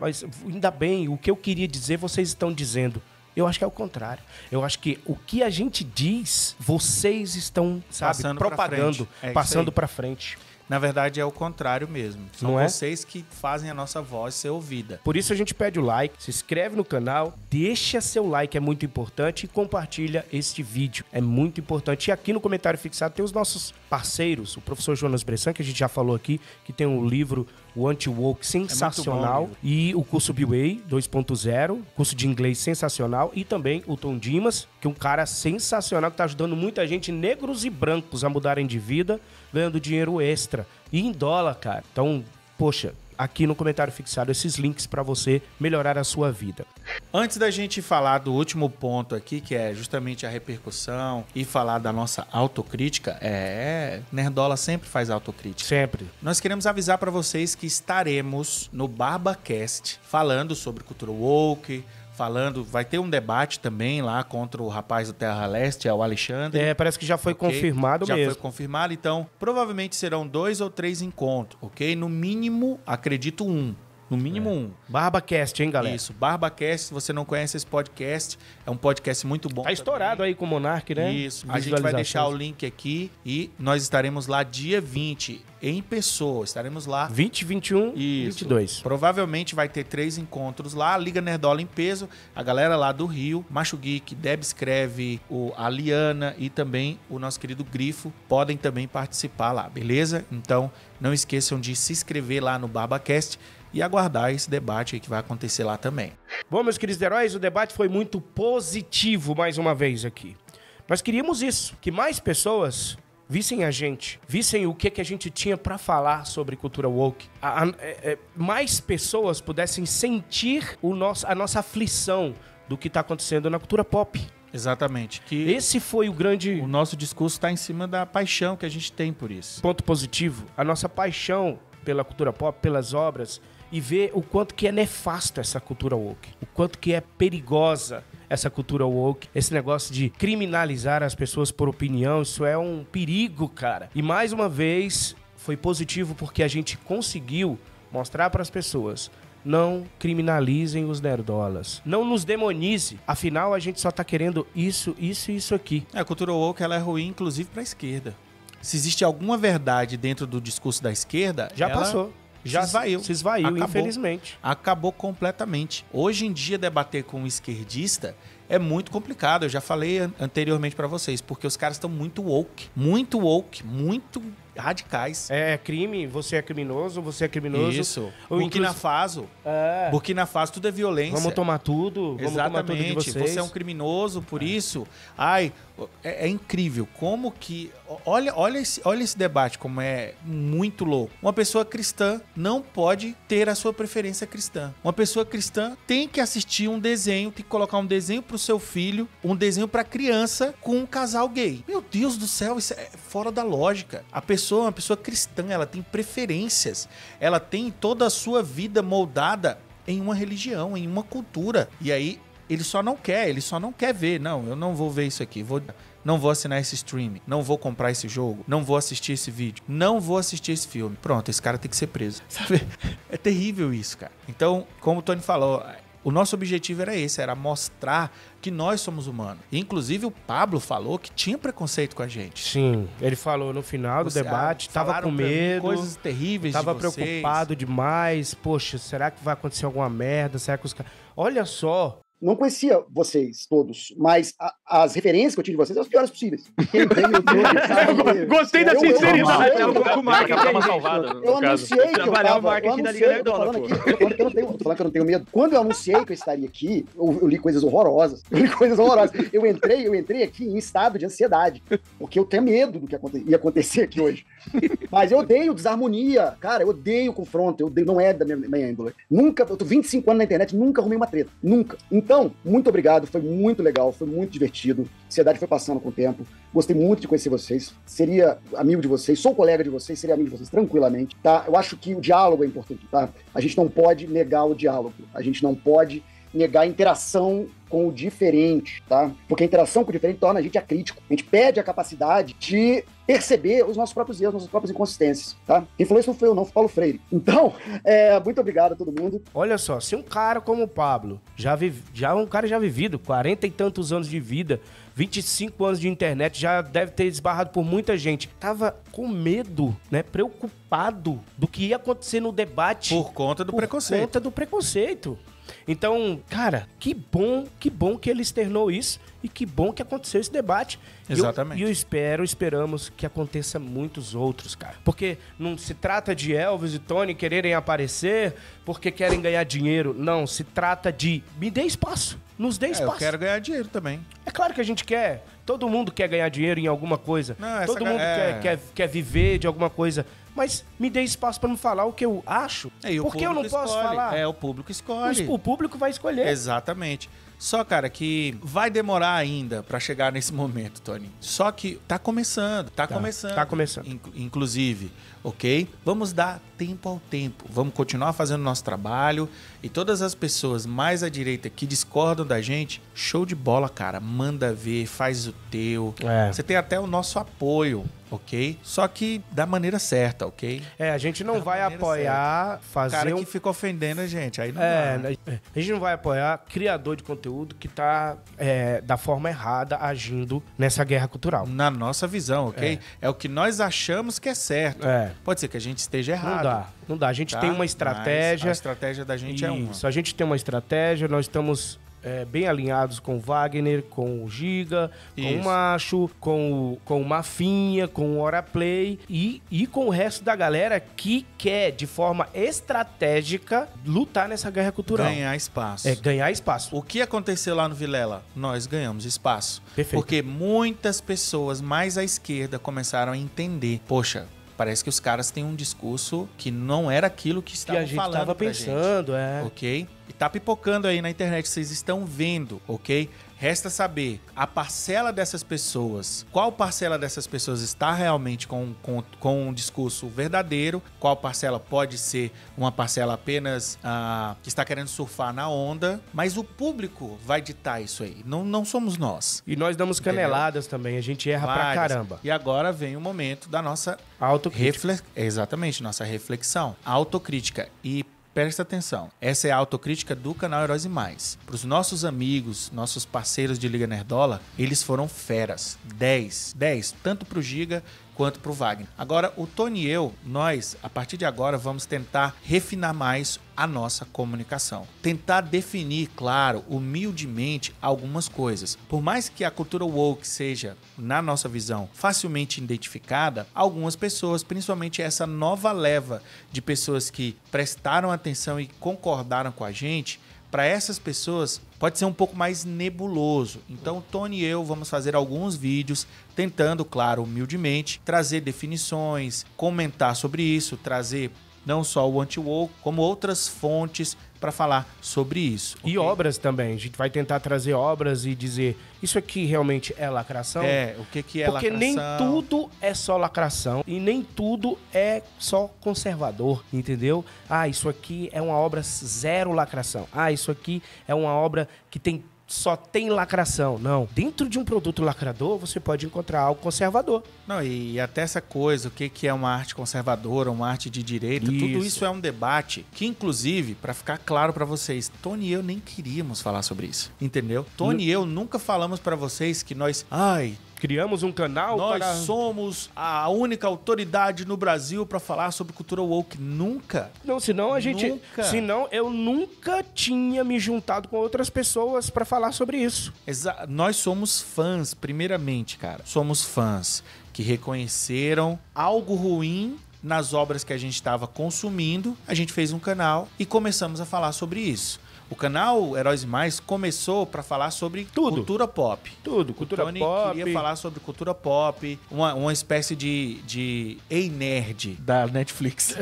mas ainda bem, o que eu queria dizer, vocês estão dizendo. Eu acho que é o contrário. Eu acho que o que a gente diz, vocês estão, Passando propagando, passando para frente. Na verdade, é o contrário mesmo. São Não é? vocês que fazem a nossa voz ser ouvida. Por isso a gente pede o like, se inscreve no canal, deixa seu like, é muito importante, e compartilha este vídeo. É muito importante. E aqui no comentário fixado tem os nossos parceiros, o professor Jonas Bressan, que a gente já falou aqui, que tem um livro, o Anti-Woke, sensacional, e o curso BWA 2.0, curso de inglês sensacional, e também o Tom Dimas, que é um cara sensacional, que tá ajudando muita gente, negros e brancos, a mudarem de vida, ganhando dinheiro extra. E em dólar, cara. Então, poxa, aqui no comentário fixado esses links para você melhorar a sua vida. Antes da gente falar do último ponto aqui, que é justamente a repercussão, e falar da nossa autocrítica, Nerdola sempre faz autocrítica. Sempre. Nós queremos avisar para vocês que estaremos no BarbaCast falando sobre cultura woke, vai ter um debate também lá contra o rapaz do Terra Leste, o Alexandre. Parece que já foi confirmado mesmo. Já foi confirmado, então provavelmente serão 2 ou 3 encontros, ok? No mínimo, acredito 1. No mínimo 1. BarbaCast, hein, galera? Isso, BarbaCast, se você não conhece esse podcast, é um podcast muito bom. Tá estourado aí com o Monark, né? Isso, a gente vai deixar o link aqui e nós estaremos lá dia 20, em pessoa. Estaremos lá. 20, 21 e 22. Provavelmente vai ter 3 encontros lá. Liga Nerdola em peso, a galera lá do Rio, Macho Geek, Deb Escreve, a Liana e também o nosso querido Grifo podem também participar lá, beleza? Então não esqueçam de se inscrever lá no BarbaCast e aguardar esse debate aí que vai acontecer lá também. Bom, meus queridos heróis, o debate foi muito positivo mais uma vez aqui. Nós queríamos isso, que mais pessoas vissem a gente, vissem o que a gente tinha para falar sobre cultura woke. Mais pessoas pudessem sentir a nossa aflição do que está acontecendo na cultura pop. Exatamente. Esse foi o grande... O nosso discurso está em cima da paixão que a gente tem por isso. Ponto positivo, a nossa paixão pela cultura pop, pelas obras, e ver o quanto que é nefasto essa cultura woke, o quanto que é perigosa essa cultura woke, esse negócio de criminalizar as pessoas por opinião, isso é um perigo, cara. E mais uma vez, foi positivo porque a gente conseguiu mostrar para as pessoas: não criminalizem os nerdolas, não nos demonize, afinal a gente só tá querendo isso e isso aqui. A cultura woke, ela é ruim, inclusive pra esquerda. Se existe alguma verdade dentro do discurso da esquerda, já passou. Já se esvaiu, acabou, infelizmente. Acabou completamente. Hoje em dia, debater com um esquerdista é muito complicado. Eu já falei anteriormente pra vocês, porque os caras estão muito woke, muito radicais. É crime, você é criminoso, você é criminoso. Isso. Ou Burkina Faso. Burkina Faso, tudo é violência. Vamos tomar tudo. Vamos tomar tudo de vocês. Você é um criminoso por isso. Ai, é incrível. Como que... Olha esse debate, como é muito louco. Uma pessoa cristã não pode ter a sua preferência cristã. Uma pessoa cristã tem que assistir um desenho, tem que colocar um desenho pro seu filho, um desenho pra criança com um casal gay. Meu Deus do céu, isso é fora da lógica. Uma pessoa cristã, ela tem preferências. Ela tem toda a sua vida moldada em uma religião, em uma cultura. E aí, ele só não quer ver. Não, eu não vou ver isso aqui. Não vou assinar esse stream. Não vou comprar esse jogo. Não vou assistir esse vídeo. Não vou assistir esse filme. Pronto, esse cara tem que ser preso. Sabe? É terrível isso, cara. Então, como o Tony falou, o nosso objetivo era esse, era mostrar que nós somos humanos. Inclusive, o Pablo falou que tinha preconceito com a gente. Sim, ele falou no final do debate, tava com medo, coisas terríveis tava de vocês. preocupado demais. Poxa, será que vai acontecer alguma merda? Será que os caras... Olha só... Não conhecia vocês todos, mas as referências que eu tive de vocês são as piores possíveis. Quem tem no YouTube, sabe? Gostei da sinceridade. O marketing dá uma salvada. Eu anunciei que eu tava... Tô falando que eu não tenho medo. Quando eu anunciei que eu estaria aqui, eu li coisas horrorosas. Eu entrei aqui em estado de ansiedade, porque eu tenho medo do que ia acontecer aqui hoje. Mas eu odeio desarmonia. Cara, eu odeio confronto. Não é da minha índole. Nunca, eu tô 25 anos na internet, nunca arrumei uma treta. Nunca. Então, muito obrigado, foi muito legal, foi muito divertido. A ansiedade foi passando com o tempo. Gostei muito de conhecer vocês. Seria amigo de vocês, sou colega de vocês, seria amigo de vocês tranquilamente, tá? Eu acho que o diálogo é importante, tá? A gente não pode negar o diálogo. A gente não pode negar a interação com o diferente, tá? Porque a interação com o diferente torna a gente acrítico. A gente perde a capacidade de perceber os nossos próprios erros, nossas próprias inconsistências, tá? Quem falou isso não foi eu, não, foi Paulo Freire. Então, muito obrigado a todo mundo. Olha só, se um cara como o Pablo, um cara já vivido, 40 e tantos anos de vida, 25 anos de internet, já deve ter esbarrado por muita gente, tava com medo, né? Preocupado do que ia acontecer no debate. Por conta do preconceito. Por conta do preconceito. Então, cara, que bom que ele externou isso e que bom que aconteceu esse debate. Exatamente. E esperamos que aconteça muitos outros, cara. Porque não se trata de Elvis e Tony quererem aparecer porque querem ganhar dinheiro. Não, se trata de me dê espaço, nos dê espaço. Eu quero ganhar dinheiro também. É claro que a gente quer. Todo mundo quer ganhar dinheiro em alguma coisa. Não, todo mundo quer viver de alguma coisa. Mas me dê espaço pra me falar o que eu acho. Porque eu não posso falar. O público escolhe. O público vai escolher. Exatamente. Só, cara, que vai demorar ainda pra chegar nesse momento, Tony. Só que tá começando. Tá começando. Inclusive, ok? Vamos dar tempo ao tempo. Vamos continuar fazendo nosso trabalho. E todas as pessoas mais à direita que discordam da gente, show de bola, cara. Manda ver, faz o teu. Você tem até o nosso apoio, ok? Só que da maneira certa, ok? A gente não vai apoiar fazer cara que fica ofendendo a gente, aí não dá. A gente não vai apoiar criador de conteúdo que tá da forma errada agindo nessa guerra cultural. Na nossa visão, ok? É o que nós achamos que é certo. Pode ser que a gente esteja errado. Não dá. A gente tem uma estratégia. A estratégia da gente é uma. Isso, a gente tem uma estratégia, nós estamos bem alinhados com o Wagner, com o Giga, com o Macho, com o Mafinha, com o Oraplay e com o resto da galera que quer, de forma estratégica, lutar nessa guerra cultural. Ganhar espaço. Ganhar espaço. O que aconteceu lá no Vilela? Nós ganhamos espaço. Perfeito. Porque muitas pessoas mais à esquerda começaram a entender. Poxa, parece que os caras têm um discurso que não era aquilo que estavam falando. Que a gente estava pensando, ok? E tá pipocando aí na internet, vocês estão vendo, ok? Resta saber a parcela dessas pessoas, qual parcela dessas pessoas está realmente com um discurso verdadeiro, qual parcela pode ser uma parcela apenas que está querendo surfar na onda, mas o público vai ditar isso aí, não somos nós. E nós damos caneladas também, a gente erra pra caramba. E agora vem o momento da nossa autocrítica. Exatamente, nossa reflexão, autocrítica. E presta atenção, essa é a autocrítica do canal Heróis e Mais. Para os nossos amigos, nossos parceiros de Liga Nerdola, eles foram feras. 10. Tanto pro Giga quanto pro Wagner. Agora, o Tony e eu, nós, a partir de agora, vamos tentar refinar mais a nossa comunicação. Tentar definir, claro, humildemente, algumas coisas. Por mais que a cultura woke seja, na nossa visão, facilmente identificada, algumas pessoas, principalmente essa nova leva de pessoas que prestaram atenção e concordaram com a gente, para essas pessoas pode ser um pouco mais nebuloso. Então, Tony e eu vamos fazer alguns vídeos tentando, claro, humildemente, trazer definições, comentar sobre isso, trazer não só o anti-woke, como outras fontes para falar sobre isso. E obras também. A gente vai tentar trazer obras e dizer, isso aqui realmente é lacração? O que é Porque lacração? nem tudo é só lacração e nem tudo é só conservador, entendeu? Ah, isso aqui é uma obra zero lacração. Ah, isso aqui é uma obra que só tem lacração. Não. Dentro de um produto lacrador, você pode encontrar algo conservador. Não, e até essa coisa, o que é uma arte conservadora, uma arte de direita, tudo isso é um debate que, inclusive, para ficar claro para vocês, Tony e eu nem queríamos falar sobre isso, entendeu? Tony e eu nunca falamos para vocês que nós, criamos um canal nós para... somos a única autoridade no Brasil para falar sobre cultura woke. Nunca. Não, senão a gente... Nunca. Senão eu nunca tinha me juntado com outras pessoas para falar sobre isso. Nós somos fãs, primeiramente, cara. Somos fãs que reconheceram algo ruim nas obras que a gente estava consumindo. A gente fez um canal e começamos a falar sobre isso. O canal Heróis e Mais começou para falar sobre cultura pop. Tudo, cultura Tony pop. queria falar sobre cultura pop, uma espécie de Ei Nerd da Netflix.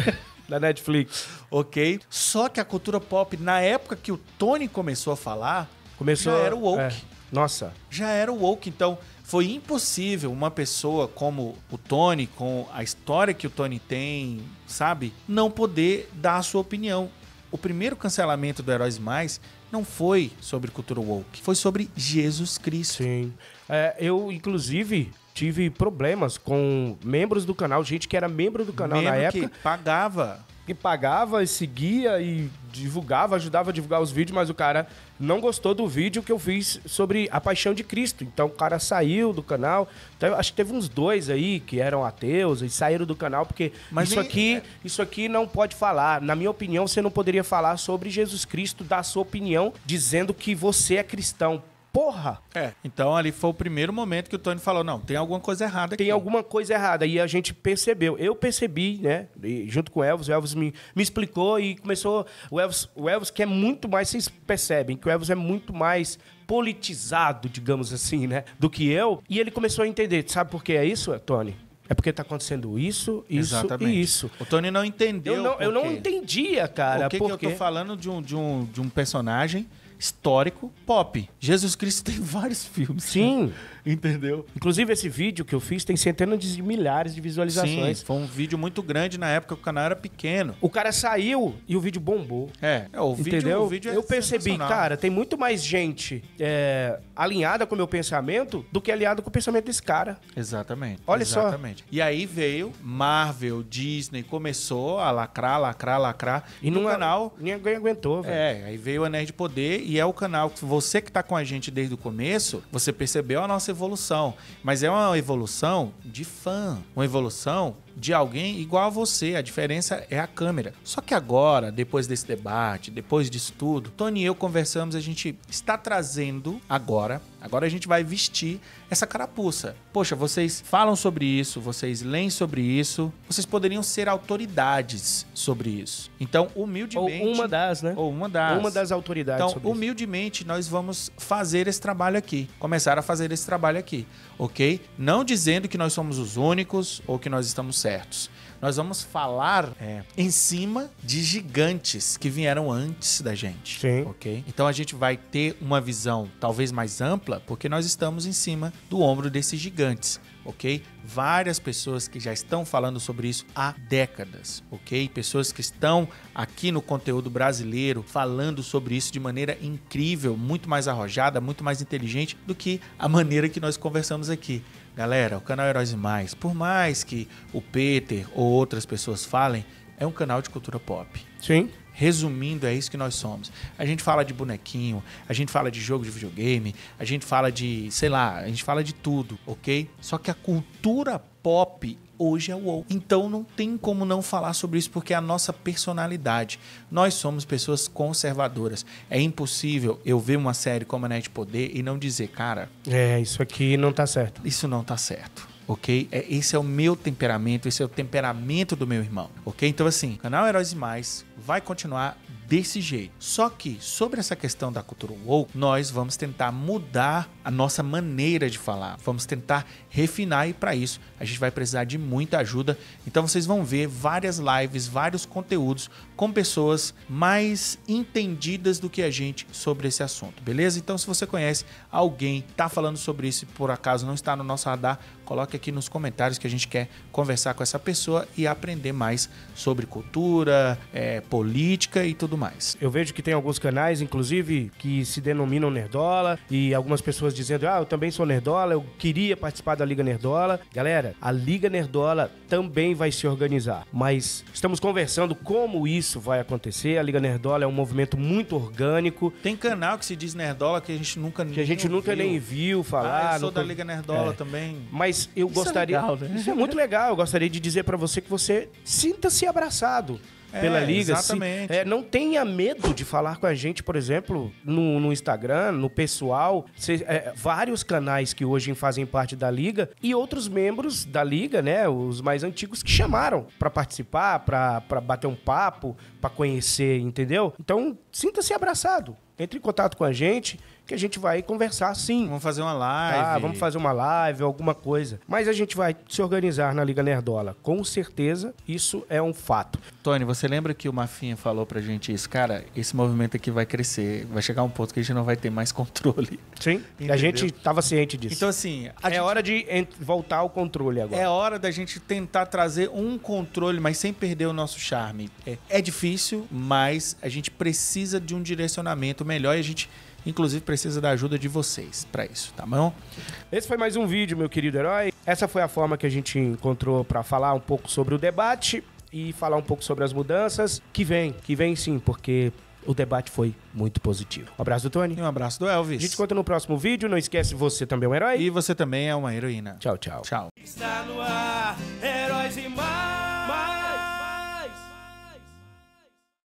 Da Netflix. Ok? Só que a cultura pop, na época que o Tony começou a falar, já era o woke. Nossa. Já era o woke, então foi impossível uma pessoa como o Tony, com a história que o Tony tem, sabe, não poder dar a sua opinião. O primeiro cancelamento do Heróis Mais não foi sobre cultura woke, foi sobre Jesus Cristo. Sim. Eu, inclusive, tive problemas com membros do canal, gente que era membro do canal na época. Que pagava. Que pagava e seguia e divulgava, ajudava a divulgar os vídeos, mas o cara não gostou do vídeo que eu fiz sobre a paixão de Cristo. Então o cara saiu do canal. Então, acho que teve uns 2 aí que eram ateus e saíram do canal porque isso aqui não pode falar. Na minha opinião, você não poderia falar sobre Jesus Cristo, dar a sua opinião, dizendo que você é cristão. Porra! Então ali foi o primeiro momento que o Tony falou, não, tem alguma coisa errada aqui. Tem alguma coisa errada. E a gente percebeu. Eu percebi, né? E junto com o Elvis me explicou e começou... O Elvis que é muito mais... Vocês percebem que o Elvis é muito mais politizado, digamos assim, né? Do que eu. E ele começou a entender. Sabe por que é isso, Tony? É porque tá acontecendo isso e isso. O Tony não entendeu. Eu não entendia, cara. Por que eu tô falando de um personagem histórico pop? Jesus Cristo tem vários filmes. Sim. Entendeu? Inclusive, esse vídeo que eu fiz tem centenas de milhares de visualizações. Sim, foi um vídeo muito grande na época que o canal era pequeno. O cara saiu e o vídeo bombou. O vídeo eu percebi, cara, tem muito mais gente alinhada com o meu pensamento do que alinhada com o pensamento desse cara. Exatamente. Olha só. E aí veio Marvel, Disney, começou a lacrar. E no canal ninguém aguentou, velho. Aí veio a Nerd Poder e é o canal que você que tá com a gente desde o começo, você percebeu a nossa evolução. Mas é uma evolução de fã, uma evolução de alguém igual a você. A diferença é a câmera. Só que agora, depois desse debate, depois disso tudo, Tony e eu conversamos, a gente está trazendo agora a gente vai vestir essa carapuça. Poxa, vocês falam sobre isso, vocês leem sobre isso, vocês poderiam ser autoridades sobre isso. Então, humildemente... Ou uma das, né? Uma das autoridades. Então, humildemente, nós vamos fazer esse trabalho aqui. Começar a fazer esse trabalho aqui, ok? Não dizendo que nós somos os únicos ou que nós estamos certos. Nós vamos falar em cima de gigantes que vieram antes da gente. Sim. Ok? Então a gente vai ter uma visão talvez mais ampla, porque nós estamos em cima do ombro desses gigantes. Ok? Várias pessoas que já estão falando sobre isso há décadas, ok? Pessoas que estão aqui no conteúdo brasileiro falando sobre isso de maneira incrível, muito mais arrojada, muito mais inteligente do que a maneira que nós conversamos aqui. Galera, o canal Heróis e Mais, por mais que o Peter ou outras pessoas falem, é um canal de cultura pop. Sim. Resumindo, é isso que nós somos. A gente fala de bonequinho, a gente fala de jogo de videogame, a gente fala de, sei lá, a gente fala de tudo, ok? Só que a cultura pop hoje é woke. Então não tem como não falar sobre isso, porque é a nossa personalidade. Nós somos pessoas conservadoras. É impossível eu ver uma série como Anéis de Poder e não dizer, cara, Isso aqui não tá certo. isso não tá certo. Ok? Esse é o meu temperamento, esse é o temperamento do meu irmão. Ok? Então, assim, o canal Heróis e Mais vai continuar desse jeito. Só que, sobre essa questão da cultura woke, nós vamos tentar mudar a nossa maneira de falar. Vamos tentar refinar, e para isso a gente vai precisar de muita ajuda. Então vocês vão ver várias lives, vários conteúdos com pessoas mais entendidas do que a gente sobre esse assunto, beleza? Então, se você conhece alguém que tá falando sobre isso e por acaso não está no nosso radar, coloque aqui nos comentários que a gente quer conversar com essa pessoa e aprender mais sobre cultura, política e tudo mais. Eu vejo que tem alguns canais, inclusive, que se denominam Nerdola, e algumas pessoas dizendo, eu também sou Nerdola, eu queria participar da Liga Nerdola. Galera, a Liga Nerdola também vai se organizar, mas estamos conversando como isso vai acontecer. A Liga Nerdola é um movimento muito orgânico. Tem canal que se diz Nerdola que a gente nunca nem viu falar. Eu sou da Liga Nerdola também. Mas eu gostaria... É legal, né? Isso é muito legal. Eu gostaria de dizer pra você que você sinta-se abraçado pela Liga. Exatamente. Não tenha medo de falar com a gente, por exemplo, no Instagram, no pessoal. Vários canais que hoje fazem parte da Liga e outros membros da Liga, né? Os mais antigos que chamaram pra participar, pra bater um papo, pra conhecer, entendeu? Então, sinta-se abraçado. Entre em contato com a gente, que a gente vai conversar sim. Vamos fazer uma live. Vamos fazer uma live, alguma coisa. Mas a gente vai se organizar na Liga Nerdola. Com certeza, isso é um fato. Tony, você lembra que o Mafinha falou pra gente isso? Cara, esse movimento aqui vai crescer. Vai chegar um ponto que a gente não vai ter mais controle. Sim, entendeu? A gente tava ciente disso. Então, assim... hora de voltar ao controle agora. É hora da gente tentar trazer um controle, mas sem perder o nosso charme. É difícil, mas a gente precisa de um direcionamento melhor e a gente, inclusive, precisa da ajuda de vocês pra isso, tá bom? Esse foi mais um vídeo, meu querido herói. Essa foi a forma que a gente encontrou pra falar um pouco sobre o debate e falar um pouco sobre as mudanças que vem sim, porque o debate foi muito positivo. Um abraço do Tony. E um abraço do Elvis. A gente conta no próximo vídeo. Não esquece, você também é um herói. E você também é uma heroína. Tchau, tchau. Tchau. Está no ar, Heróis e Mais.